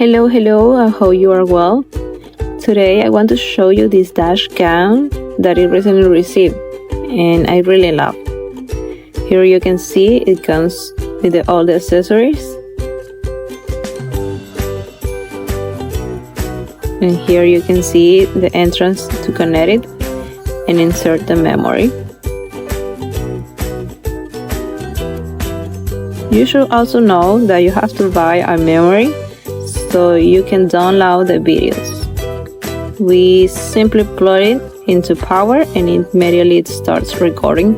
Hello, I hope you are well. Today I want to show you this Dashcam that I recently received and I really love. Here you can see it comes with all the accessories. And here you can see the entrance to connect it and insert the memory. You should also know that you have to buy a memory so you can download the videos. We simply plug it into power and immediately it starts recording.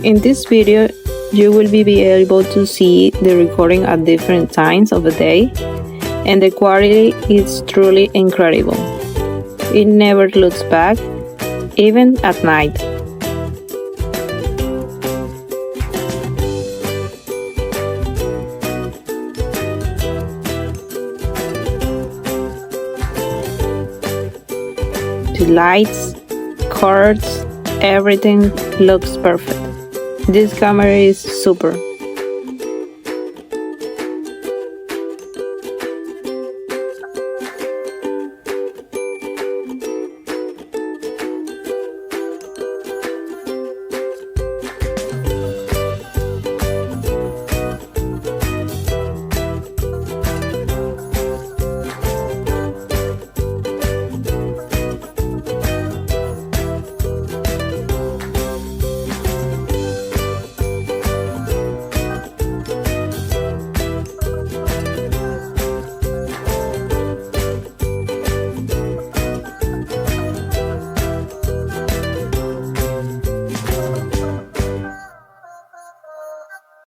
In this video, you will be able to see the recording at different times of the day, and the quality is truly incredible. It never looks back, even at night. The lights, cords, everything looks perfect. This camera is super.